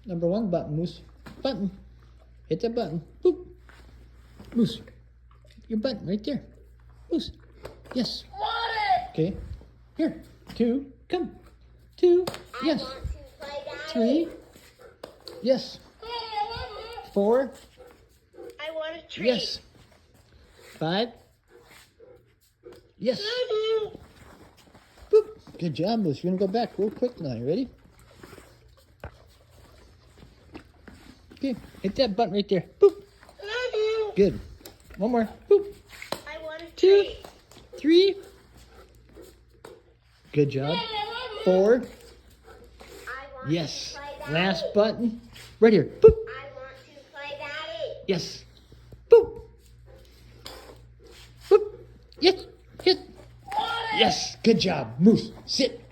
Number 1 button, Moose. Button. Hit the button. Boop. Moose. Your button right there. Moose. Yes. Okay. Here. 2. Come. 2. Yes. 3. Yes. 4. I want a treat. Yes. 5. Yes. Boop. Good job, Moose. You're going to go back real quick now. You ready? Okay. Hit that button right there. Boop. Good. One more. Boop. I want a 2. treat. 3. Good job. 4. I want Yes. to play daddy. Last button. Right here. Boop. I want to play daddy. Yes. Boop. Boop. Yes. Yes. Yes. Good job. Moose. Sit.